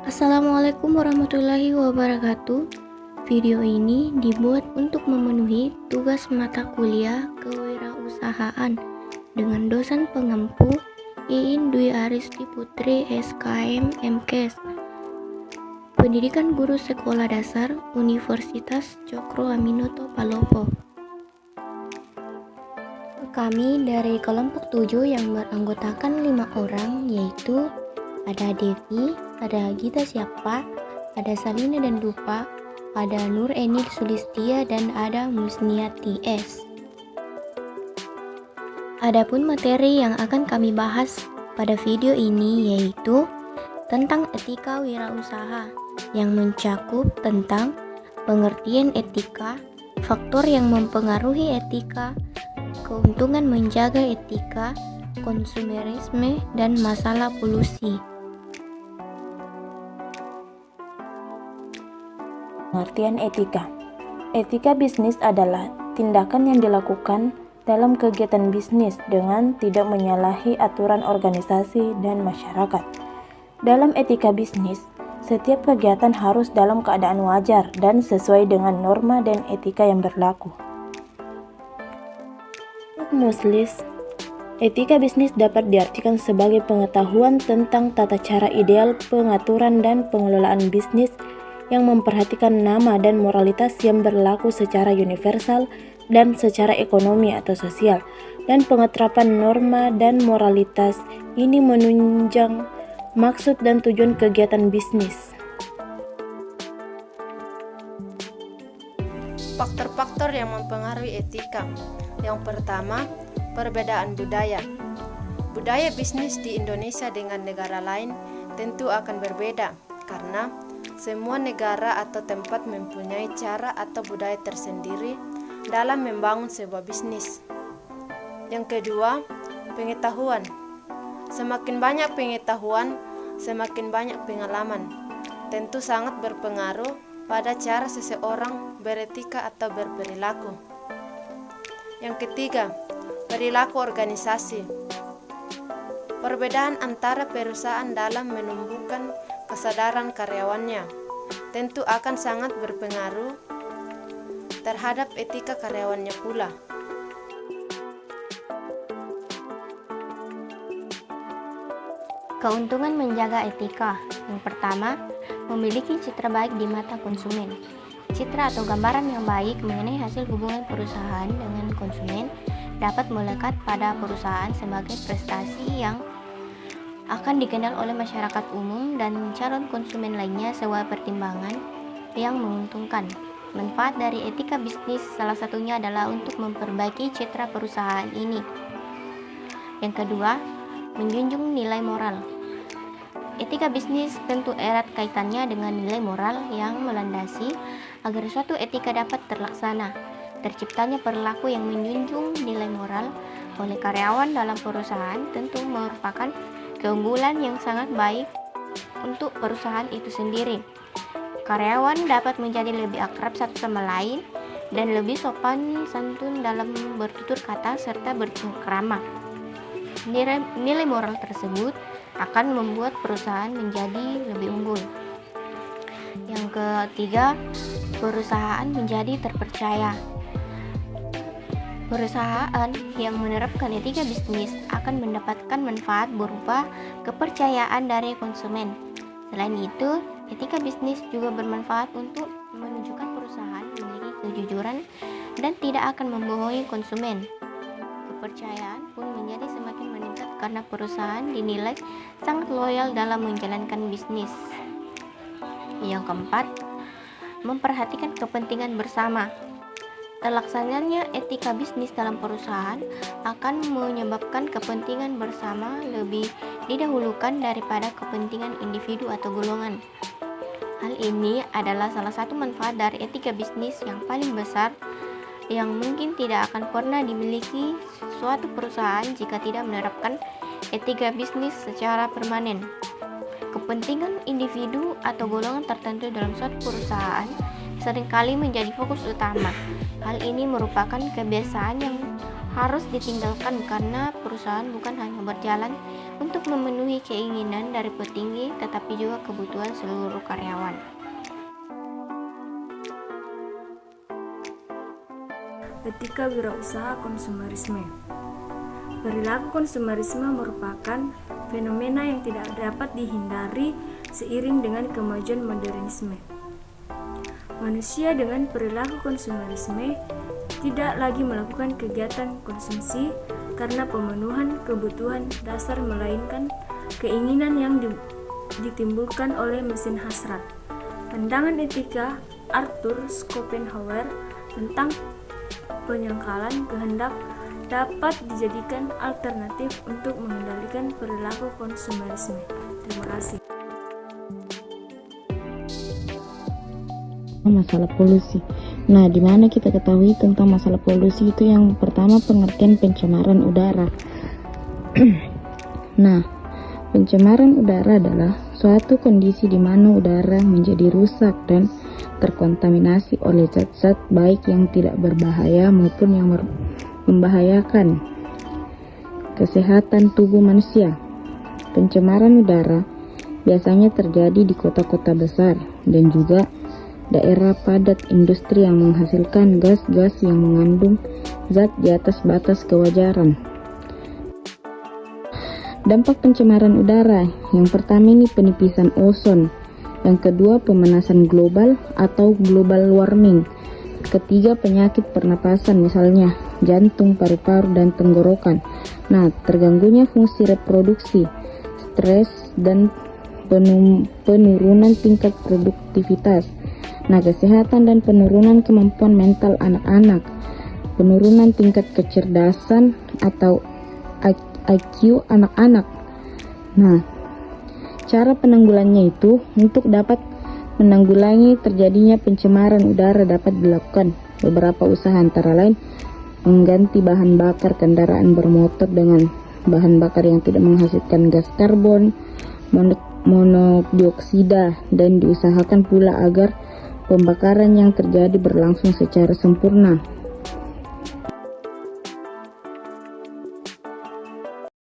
Assalamualaikum warahmatullahi wabarakatuh. Video ini dibuat untuk memenuhi tugas mata kuliah kewirausahaan dengan dosen pengempu Iin Dwi Aristi Putri SKM MKes, Pendidikan Guru Sekolah Dasar Universitas Cokro Aminoto Palopo. Kami dari kelompok 7 yang beranggotakan 5 orang, yaitu ada Devi, ada Gita Siapa, ada Salina dan Dupa, ada Nur Eni Sulistia, dan ada Musniati S. Adapun materi yang akan kami bahas pada video ini yaitu tentang etika wirausaha yang mencakup tentang pengertian etika, faktor yang mempengaruhi etika, keuntungan menjaga etika, konsumerisme, dan masalah polusi. Pengertian etika. Etika bisnis adalah tindakan yang dilakukan dalam kegiatan bisnis dengan tidak menyalahi aturan organisasi dan masyarakat. Dalam etika bisnis, setiap kegiatan harus dalam keadaan wajar dan sesuai dengan norma dan etika yang berlaku. Muslis, etika bisnis dapat diartikan sebagai pengetahuan tentang tata cara ideal pengaturan dan pengelolaan bisnis yang memperhatikan nama dan moralitas yang berlaku secara universal dan secara ekonomi atau sosial, dan pengeterapan norma dan moralitas ini menunjang maksud dan tujuan kegiatan bisnis. Faktor-faktor yang mempengaruhi etika. Yang pertama, perbedaan budaya. Budaya bisnis di Indonesia dengan negara lain tentu akan berbeda karena semua negara atau tempat mempunyai cara atau budaya tersendiri dalam membangun sebuah bisnis. Yang kedua, pengetahuan. Semakin banyak pengetahuan, semakin banyak pengalaman. Tentu sangat berpengaruh pada cara seseorang beretika atau berperilaku. Yang ketiga, perilaku organisasi. Perbedaan antara perusahaan dalam menumbuhkan kesadaran karyawannya tentu akan sangat berpengaruh terhadap etika karyawannya pula. Keuntungan menjaga etika. Yang pertama, memiliki citra baik di mata konsumen. Citra atau gambaran yang baik mengenai hasil hubungan perusahaan dengan konsumen dapat melekat pada perusahaan sebagai prestasi yang akan dikenal oleh masyarakat umum dan calon konsumen lainnya sebuah pertimbangan yang menguntungkan. Manfaat dari etika bisnis salah satunya adalah untuk memperbaiki citra perusahaan ini. Yang kedua, menjunjung nilai moral. Etika bisnis tentu erat kaitannya dengan nilai moral yang melandasi agar suatu etika dapat terlaksana. Terciptanya perilaku yang menjunjung nilai moral oleh karyawan dalam perusahaan tentu merupakan keunggulan yang sangat baik untuk perusahaan itu sendiri. Karyawan dapat menjadi lebih akrab satu sama lain dan lebih sopan santun dalam bertutur kata serta bercengkrama. Nilai moral tersebut akan membuat perusahaan menjadi lebih unggul. Yang ketiga, perusahaan menjadi terpercaya. Perusahaan yang menerapkan etika bisnis akan mendapatkan manfaat berupa kepercayaan dari konsumen. Selain itu, etika bisnis juga bermanfaat untuk menunjukkan perusahaan memiliki kejujuran dan tidak akan membohongi konsumen. Kepercayaan pun menjadi semakin meningkat karena perusahaan dinilai sangat loyal dalam menjalankan bisnis. Yang keempat, memperhatikan kepentingan bersama. Terlaksananya etika bisnis dalam perusahaan akan menyebabkan kepentingan bersama lebih didahulukan daripada kepentingan individu atau golongan. Hal ini adalah salah satu manfaat dari etika bisnis yang paling besar yang mungkin tidak akan pernah dimiliki suatu perusahaan jika tidak menerapkan etika bisnis secara permanen. Kepentingan individu atau golongan tertentu dalam suatu perusahaan seringkali menjadi fokus utama. Hal ini merupakan kebiasaan yang harus ditinggalkan karena perusahaan bukan hanya berjalan untuk memenuhi keinginan dari petinggi tetapi juga kebutuhan seluruh karyawan. Etika wirausaha konsumerisme. Perilaku konsumerisme merupakan fenomena yang tidak dapat dihindari seiring dengan kemajuan modernisme. Manusia dengan perilaku konsumerisme tidak lagi melakukan kegiatan konsumsi karena pemenuhan kebutuhan dasar, melainkan keinginan yang ditimbulkan oleh mesin hasrat. Pandangan etika Arthur Schopenhauer tentang penyangkalan kehendak dapat dijadikan alternatif untuk mengendalikan perilaku konsumerisme. Terima kasih. Masalah polusi. Nah, di mana kita ketahui tentang masalah polusi itu yang pertama pengertian pencemaran udara. Nah, pencemaran udara adalah suatu kondisi di mana udara menjadi rusak dan terkontaminasi oleh zat-zat baik yang tidak berbahaya maupun yang membahayakan kesehatan tubuh manusia. Pencemaran udara biasanya terjadi di kota-kota besar dan juga daerah padat industri yang menghasilkan gas-gas yang mengandung zat di atas batas kewajaran. Dampak pencemaran udara yang pertama ini penipisan ozon, yang kedua pemanasan global atau global warming, ketiga penyakit pernapasan misalnya jantung, paru-paru, dan tenggorokan. Nah, terganggunya fungsi reproduksi, stres, dan penurunan tingkat produktivitas. Nah, kesehatan dan penurunan kemampuan mental anak-anak, penurunan tingkat kecerdasan atau IQ anak-anak. Nah, cara penanggulannya itu untuk dapat menanggulangi terjadinya pencemaran udara dapat dilakukan beberapa usaha, antara lain mengganti bahan bakar kendaraan bermotor dengan bahan bakar yang tidak menghasilkan gas karbon monodioksida, dan diusahakan pula agar pembakaran yang terjadi berlangsung secara sempurna.